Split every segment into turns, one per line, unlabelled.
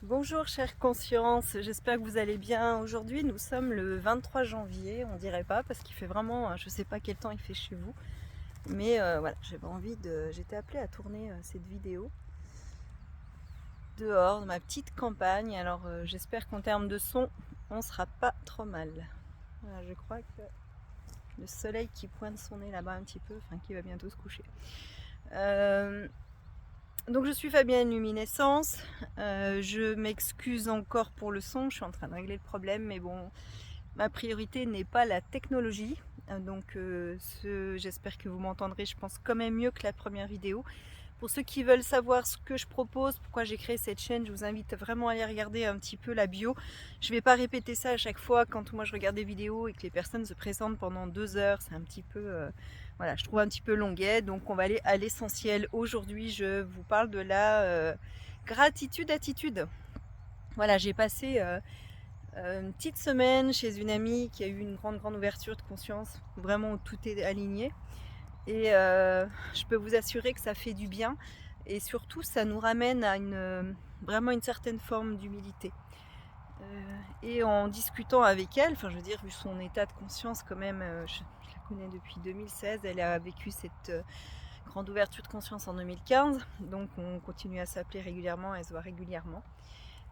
Bonjour chère conscience, j'espère que vous allez bien. Aujourd'hui nous sommes le 23 janvier, on dirait pas parce qu'il fait vraiment, je sais pas quel temps il fait chez vous. Mais voilà, j'étais appelée à tourner cette vidéo dehors, dans ma petite campagne. Alors j'espère qu'en termes de son, on sera pas trop mal. Voilà, je crois que le soleil qui pointe son nez là-bas un petit peu, enfin qui va bientôt se coucher. Donc je suis Fabienne Luminescence, je m'excuse encore pour le son, je suis en train de régler le problème, mais bon, ma priorité n'est pas la technologie, donc j'espère que vous m'entendrez, je pense quand même mieux que la première vidéo. Pour ceux qui veulent savoir ce que je propose, pourquoi j'ai créé cette chaîne, je vous invite vraiment à aller regarder un petit peu la bio. Je ne vais pas répéter ça à chaque fois quand moi je regarde des vidéos et que les personnes se présentent pendant 2 heures. C'est un petit peu, voilà, je trouve un petit peu longuet. Donc on va aller à l'essentiel. Aujourd'hui, je vous parle de la gratitude-attitude. Voilà, j'ai passé une petite semaine chez une amie qui a eu une grande ouverture de conscience, vraiment où tout est aligné. Et je peux vous assurer que ça fait du bien et surtout ça nous ramène à vraiment une certaine forme d'humilité. Et en discutant avec elle, enfin je veux dire, vu son état de conscience quand même, je la connais depuis 2016, elle a vécu cette grande ouverture de conscience en 2015, donc on continue à s'appeler régulièrement, elle se voit régulièrement.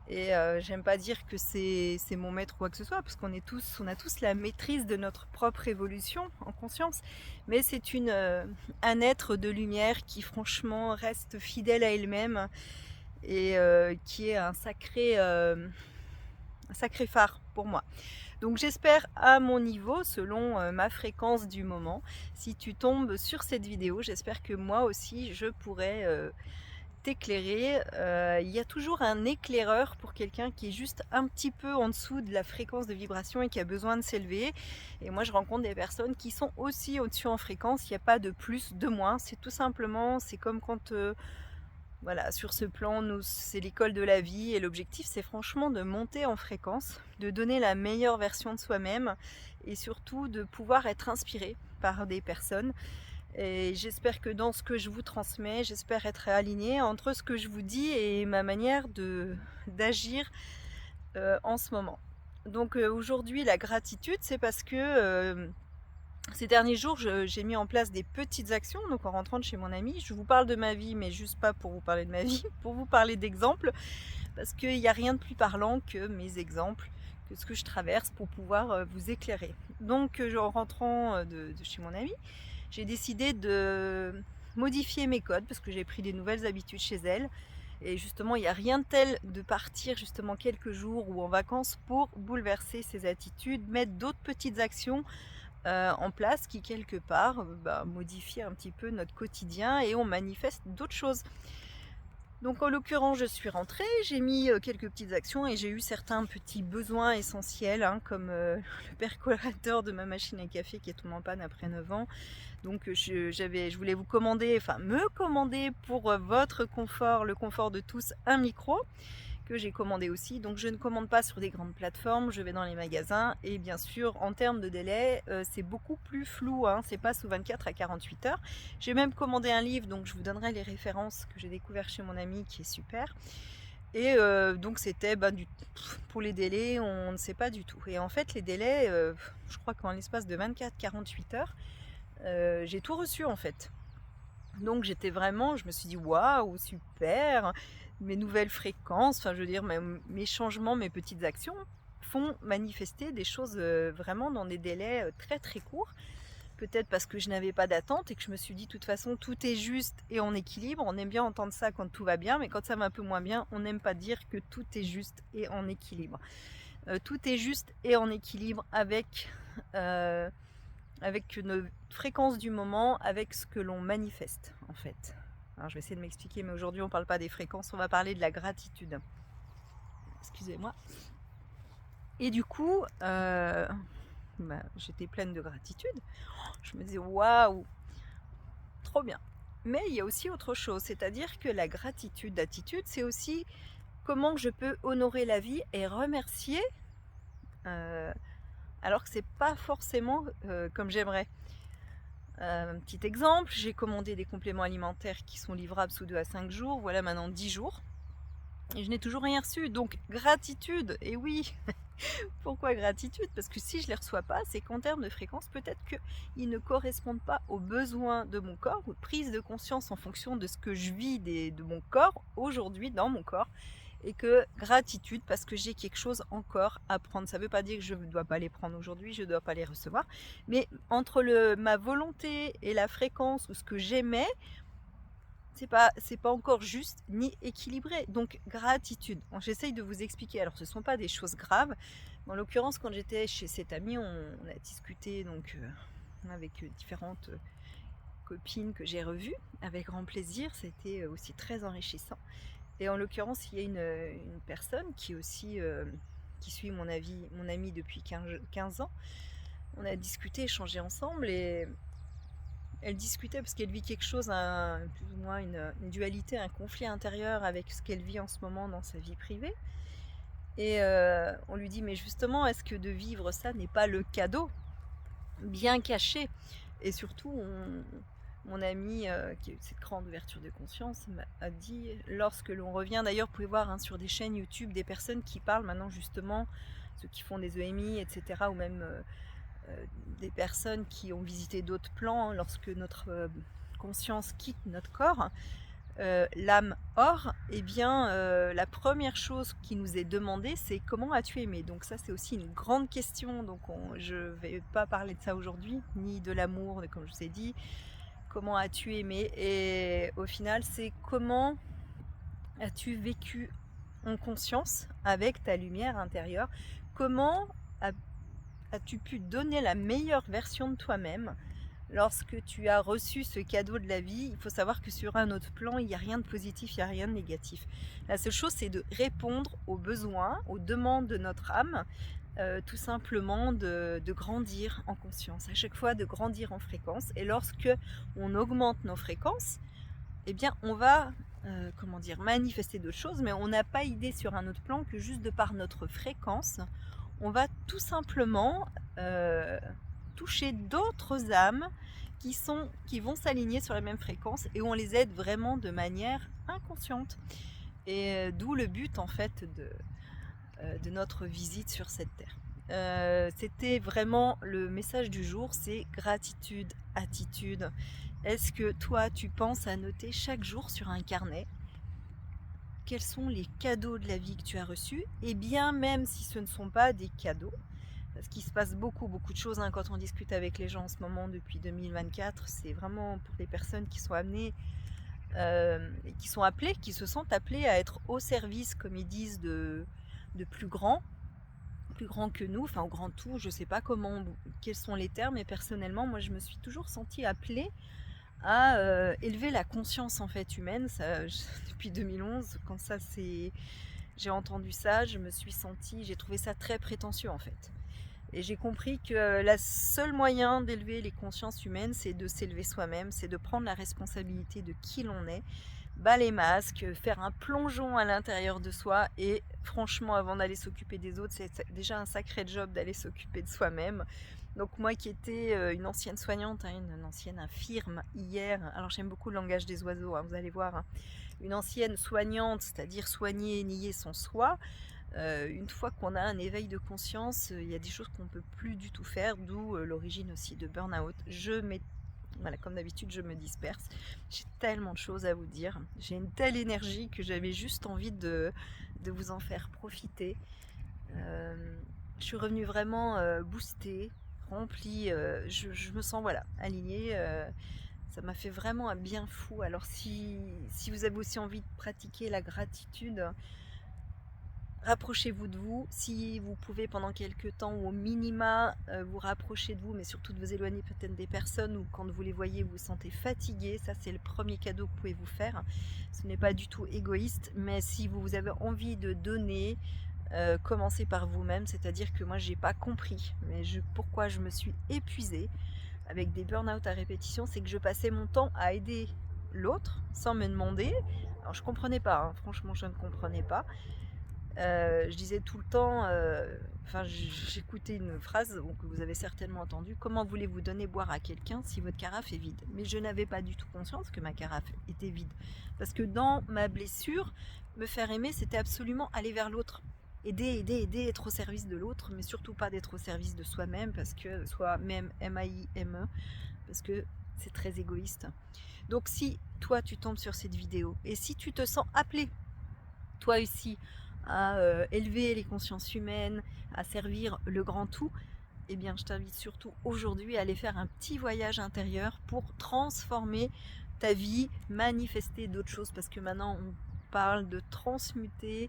Et j'aime pas dire que c'est mon maître ou quoi que ce soit, parce on a tous la maîtrise de notre propre évolution en conscience, mais c'est un être de lumière qui franchement reste fidèle à elle-même et qui est un sacré phare pour moi. Donc j'espère à mon niveau, selon ma fréquence du moment, si tu tombes sur cette vidéo, j'espère que moi aussi je pourrai t'éclairer. Il y a toujours un éclaireur pour quelqu'un qui est juste un petit peu en dessous de la fréquence de vibration et qui a besoin de s'élever. Et moi je rencontre des personnes qui sont aussi au-dessus en fréquence, il n'y a pas de plus, de moins, c'est tout simplement, c'est comme quand voilà, sur ce plan, nous, c'est l'école de la vie et l'objectif, c'est franchement de monter en fréquence, de donner la meilleure version de soi-même et surtout de pouvoir être inspiré par des personnes. Et j'espère que dans ce que je vous transmets, j'espère être aligné entre ce que je vous dis et ma manière d'agir en ce moment. Donc aujourd'hui, la gratitude, c'est parce que ces derniers jours, j'ai mis en place des petites actions. Donc en rentrant de chez mon ami, je vous parle de ma vie, mais juste pas pour vous parler de ma vie, pour vous parler d'exemples, parce qu'il n'y a rien de plus parlant que mes exemples, que ce que je traverse pour pouvoir vous éclairer. Donc en rentrant de chez mon ami, j'ai décidé de modifier mes codes parce que j'ai pris des nouvelles habitudes chez elle. Et justement, il n'y a rien de tel de partir justement quelques jours ou en vacances pour bouleverser ses attitudes, mettre d'autres petites actions en place qui quelque part modifie un petit peu notre quotidien et on manifeste d'autres choses. Donc en l'occurrence je suis rentrée, j'ai mis quelques petites actions et j'ai eu certains petits besoins essentiels comme le percolateur de ma machine à café qui est tombé en panne après 9 ans. Donc je voulais vous commander, enfin me commander pour votre confort, le confort de tous, un micro que j'ai commandé aussi. Donc je ne commande pas sur des grandes plateformes, je vais dans les magasins et bien sûr en termes de délai c'est beaucoup plus flou, c'est pas sous 24 à 48 heures. J'ai même commandé un livre, donc je vous donnerai les références que j'ai découvert chez mon ami qui est super. Et donc c'était pour les délais, on ne sait pas du tout. Et en fait les délais, je crois qu'en l'espace de 24-48 heures, j'ai tout reçu en fait. Donc j'étais vraiment, je me suis dit waouh, super, mes nouvelles fréquences, enfin je veux dire mes changements, mes petites actions font manifester des choses vraiment dans des délais très courts. Peut-être parce que je n'avais pas d'attente et que je me suis dit de toute façon tout est juste et en équilibre. On aime bien entendre ça quand tout va bien, mais quand ça va un peu moins bien, on n'aime pas dire que tout est juste et en équilibre. Tout est juste et en équilibre avec nos fréquences du moment, avec ce que l'on manifeste en fait. Alors je vais essayer de m'expliquer, mais aujourd'hui on ne parle pas des fréquences, on va parler de la gratitude. Excusez-moi. Et du coup, j'étais pleine de gratitude. Je me disais waouh, trop bien. Mais il y a aussi autre chose, c'est-à-dire que la gratitude d'attitude, c'est aussi comment je peux honorer la vie et remercier alors que c'est pas forcément comme j'aimerais. Un petit exemple, j'ai commandé des compléments alimentaires qui sont livrables sous 2 à 5 jours, voilà maintenant 10 jours. et je n'ai toujours rien reçu. Donc gratitude, et oui, pourquoi gratitude? Parce que si je ne les reçois pas, c'est qu'en termes de fréquence, peut-être qu'ils ne correspondent pas aux besoins de mon corps, ou de prise de conscience en fonction de ce que je vis de mon corps aujourd'hui dans mon corps. Et que gratitude parce que j'ai quelque chose encore à prendre. Ça ne veut pas dire que je ne dois pas les prendre aujourd'hui, je ne dois pas les recevoir. Mais entre ma volonté et la fréquence ou ce que j'aimais, c'est pas encore juste ni équilibré. Donc gratitude. J'essaye de vous expliquer. Alors ce ne sont pas des choses graves. En l'occurrence, quand j'étais chez cet ami, on a discuté donc avec différentes copines que j'ai revues avec grand plaisir. C'était aussi très enrichissant. Et en l'occurrence, il y a une personne qui aussi qui suit mon ami depuis 15 ans. On a discuté, échangé ensemble, et elle discutait parce qu'elle vit quelque chose, plus ou moins une dualité, un conflit intérieur avec ce qu'elle vit en ce moment dans sa vie privée. Et on lui dit, mais justement, est-ce que de vivre ça n'est pas le cadeau bien caché? Et surtout, mon ami, qui a eu cette grande ouverture de conscience, a dit, lorsque l'on revient, d'ailleurs, vous pouvez voir sur des chaînes YouTube des personnes qui parlent maintenant justement, ceux qui font des EMI, etc., ou même des personnes qui ont visité d'autres plans, lorsque notre conscience quitte notre corps, l'âme hors, eh bien, la première chose qui nous est demandée, c'est comment as-tu aimé? Donc ça, c'est aussi une grande question. Donc je ne vais pas parler de ça aujourd'hui, ni de l'amour, comme je vous ai dit. Comment as-tu aimé? Et au final, c'est comment as-tu vécu en conscience avec ta lumière intérieure? Comment as-tu pu donner la meilleure version de toi-même lorsque tu as reçu ce cadeau de la vie? Il faut savoir que sur un autre plan, il n'y a rien de positif, il n'y a rien de négatif. La seule chose, c'est de répondre aux besoins, aux demandes de notre âme, tout simplement de grandir en conscience, à chaque fois de grandir en fréquence. Et lorsque on augmente nos fréquences, eh bien on va manifester d'autres choses, mais on n'a pas idée sur un autre plan que juste de par notre fréquence, on va tout simplement toucher d'autres âmes qui vont s'aligner sur la même fréquence, et on les aide vraiment de manière inconsciente. Et d'où le but en fait de notre visite sur cette terre. C'était vraiment le message du jour, c'est gratitude, attitude. Est-ce que toi tu penses à noter chaque jour sur un carnet quels sont les cadeaux de la vie que tu as reçus? Et bien même si ce ne sont pas des cadeaux, parce qu'il se passe beaucoup de choses quand on discute avec les gens en ce moment depuis 2024, c'est vraiment pour les personnes qui sont amenées, qui sont appelées, qui se sentent appelées à être au service, comme ils disent, de plus grands que nous, enfin au grand tout, je sais pas quels sont les termes, mais personnellement, moi je me suis toujours sentie appelée à élever la conscience en fait humaine. Depuis 2011, quand j'ai entendu ça, j'ai trouvé ça très prétentieux en fait. Et j'ai compris que le seul moyen d'élever les consciences humaines, c'est de s'élever soi-même, c'est de prendre la responsabilité de qui l'on est, bas les masques, faire un plongeon à l'intérieur de soi. Et franchement, avant d'aller s'occuper des autres, c'est déjà un sacré job d'aller s'occuper de soi-même. Donc moi qui étais une ancienne soignante, une ancienne infirme hier, alors j'aime beaucoup le langage des oiseaux, vous allez voir, une ancienne soignante, c'est-à-dire soigner et nier son soi. Une fois qu'on a un éveil de conscience, il y a des choses qu'on ne peut plus du tout faire, d'où l'origine aussi de burn-out. Voilà, comme d'habitude, je me disperse. J'ai tellement de choses à vous dire. J'ai une telle énergie que j'avais juste envie de vous en faire profiter. Je suis revenue vraiment boostée, remplie. Je me sens alignée. Ça m'a fait vraiment un bien fou. Alors si vous avez aussi envie de pratiquer la gratitude, rapprochez-vous de vous, si vous pouvez pendant quelques temps ou au minima vous rapprocher de vous, mais surtout de vous éloigner peut-être des personnes, ou quand vous les voyez vous vous sentez fatigué. Ça c'est le premier cadeau que vous pouvez vous faire. Ce n'est pas du tout égoïste, mais si vous avez envie de donner, commencez par vous-même. C'est-à-dire que moi j'ai pas compris pourquoi je me suis épuisée avec des burn-out à répétition, c'est que je passais mon temps à aider l'autre sans me demander. Alors je comprenais pas, franchement je ne comprenais pas. Je disais tout le temps, j'écoutais une phrase que vous avez certainement entendue: comment voulez-vous donner boire à quelqu'un si votre carafe est vide? Mais je n'avais pas du tout conscience que ma carafe était vide, parce que dans ma blessure, me faire aimer, c'était absolument aller vers l'autre. Aider, être au service de l'autre, mais surtout pas d'être au service de soi-même, parce que soi-même, M-A-I-M-E, parce que c'est très égoïste. Donc si toi tu tombes sur cette vidéo, et si tu te sens appelé, toi aussi, à élever les consciences humaines, à servir le grand tout, eh bien je t'invite surtout aujourd'hui à aller faire un petit voyage intérieur pour transformer ta vie, manifester d'autres choses, parce que maintenant on parle de transmuter,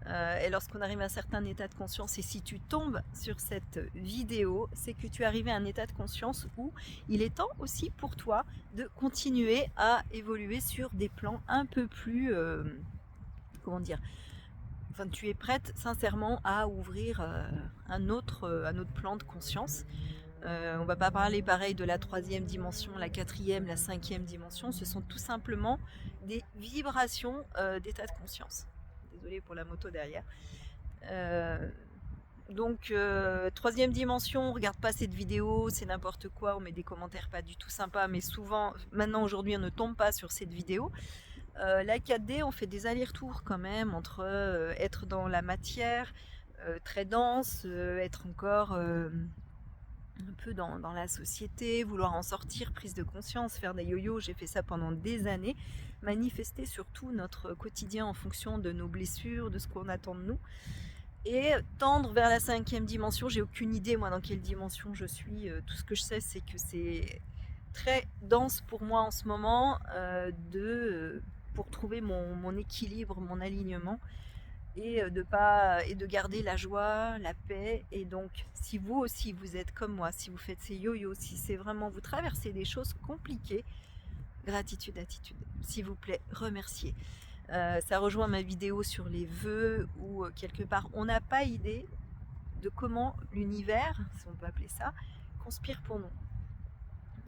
et lorsqu'on arrive à un certain état de conscience, et si tu tombes sur cette vidéo, c'est que tu es arrivé à un état de conscience où il est temps aussi pour toi de continuer à évoluer sur des plans un peu plus, comment dire, enfin, tu es prête sincèrement à ouvrir un autre plan de conscience. On va pas parler pareil de la 3e dimension, la 4e, la 5e dimension. Ce sont tout simplement des vibrations d'état de conscience. Désolée pour la moto derrière. Donc 3e dimension, on regarde pas cette vidéo, c'est n'importe quoi, on met des commentaires pas du tout sympas, mais souvent, maintenant aujourd'hui, on ne tombe pas sur cette vidéo. La 4D, on fait des allers-retours quand même entre être dans la matière très dense, être encore un peu dans la société, vouloir en sortir, prise de conscience, faire des yo-yo, j'ai fait ça pendant des années, manifester surtout notre quotidien en fonction de nos blessures, de ce qu'on attend de nous, et tendre vers la 5e dimension. J'ai aucune idée moi dans quelle dimension je suis, tout ce que je sais c'est que c'est très dense pour moi en ce moment, pour trouver mon équilibre, mon alignement, et de garder la joie, la paix. Et donc si vous aussi vous êtes comme moi, si vous faites ces yo-yo, si c'est vraiment vous traversez des choses compliquées, gratitude, attitude, s'il vous plaît, remerciez. Ça rejoint ma vidéo sur les vœux, où quelque part on n'a pas idée de comment l'univers, si on peut appeler ça, conspire pour nous.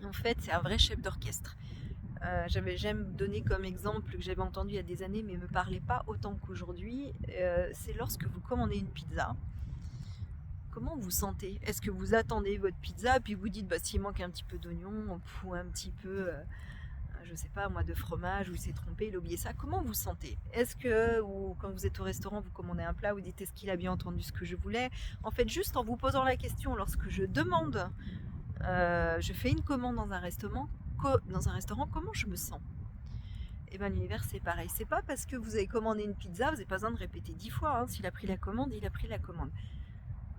En fait, c'est un vrai chef d'orchestre. J'aime donner comme exemple que j'avais entendu il y a des années, mais ne me parlait pas autant qu'aujourd'hui. C'est lorsque vous commandez une pizza. Comment vous sentez? Est-ce que vous attendez votre pizza, puis vous dites, bah, s'il manque un petit peu d'oignon, ou un petit peu, je sais pas moi, de fromage, ou il s'est trompé, il a oublié ça. Comment vous sentez? Est-ce que, ou quand vous êtes au restaurant, vous commandez un plat, vous dites, est-ce qu'il a bien entendu ce que je voulais? En fait, juste en vous posant la question, lorsque je demande, je fais une commande dans un restaurant, comment je me sens? Et bien l'univers c'est pareil, c'est pas parce que vous avez commandé une pizza, vous n'avez pas besoin de répéter 10 fois, hein. S'il a pris la commande, il a pris la commande.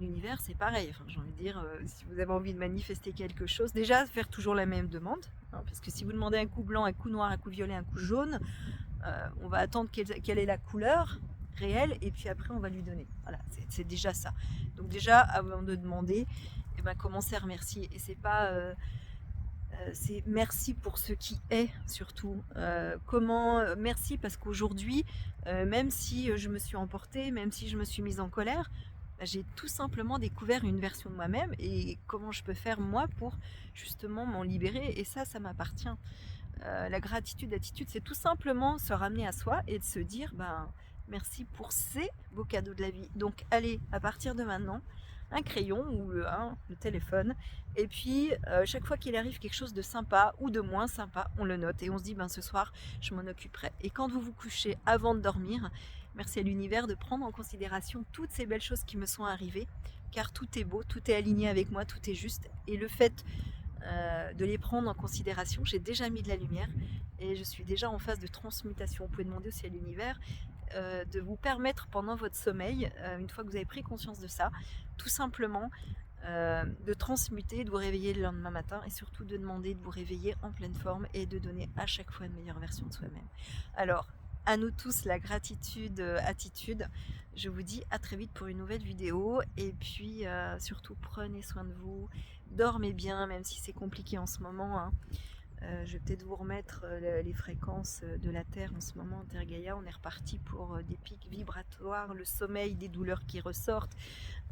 L'univers c'est pareil, enfin, j'ai envie de dire, si vous avez envie de manifester quelque chose, déjà faire toujours la même demande, hein, parce que si vous demandez un coup blanc, un coup noir, un coup violet, un coup jaune, on va attendre quelle est la couleur réelle, et puis après on va lui donner. Voilà, c'est déjà ça. Donc déjà avant de demander, eh ben, commencez à remercier, et c'est pas c'est merci pour ce qui est surtout. Merci parce qu'aujourd'hui, même si je me suis emportée, même si je me suis mise en colère, bah, j'ai tout simplement découvert une version de moi-même, et comment je peux faire moi pour justement m'en libérer, et ça m'appartient. La gratitude, l'attitude, c'est tout simplement se ramener à soi et de se dire, ben, merci pour ces beaux cadeaux de la vie. Donc allez, à partir de maintenant, un crayon ou le téléphone, et puis chaque fois qu'il arrive quelque chose de sympa ou de moins sympa, on le note, et on se dit, ben, ce soir je m'en occuperai. Et quand vous vous couchez avant de dormir, merci à l'univers de prendre en considération toutes ces belles choses qui me sont arrivées, car tout est beau, tout est aligné avec moi, tout est juste, et le fait de les prendre en considération, j'ai déjà mis de la lumière, et je suis déjà en phase de transmutation. Vous pouvez demander aussi à l'univers de vous permettre pendant votre sommeil, une fois que vous avez pris conscience de ça, tout simplement de transmuter, de vous réveiller le lendemain matin, et surtout de demander de vous réveiller en pleine forme et de donner à chaque fois une meilleure version de soi-même. Alors, à nous tous la gratitude, attitude. Je vous dis à très vite pour une nouvelle vidéo, et puis surtout prenez soin de vous, dormez bien, même si c'est compliqué en ce moment, hein. Je vais peut-être vous remettre les fréquences de la Terre en ce moment, Terre Gaïa. On est reparti pour des pics vibratoires, le sommeil, des douleurs qui ressortent,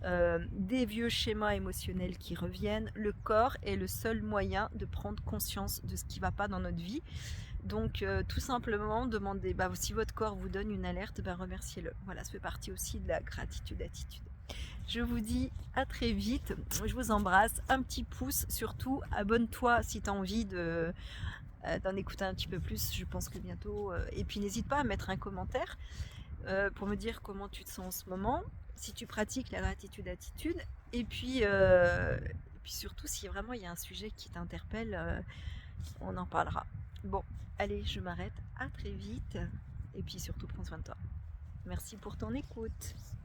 des vieux schémas émotionnels qui reviennent. Le corps est le seul moyen de prendre conscience de ce qui ne va pas dans notre vie. Donc tout simplement demandez, bah, si votre corps vous donne une alerte, bah, remerciez-le. Voilà, ça fait partie aussi de la gratitude attitude. Je vous dis à très vite, je vous embrasse, un petit pouce, surtout abonne-toi si tu as envie d'en écouter un petit peu plus, je pense que bientôt, et puis n'hésite pas à mettre un commentaire, pour me dire comment tu te sens en ce moment, si tu pratiques la gratitude-attitude, et puis surtout si vraiment il y a un sujet qui t'interpelle, on en parlera. Bon, allez, je m'arrête, à très vite, et puis surtout prends soin de toi. Merci pour ton écoute.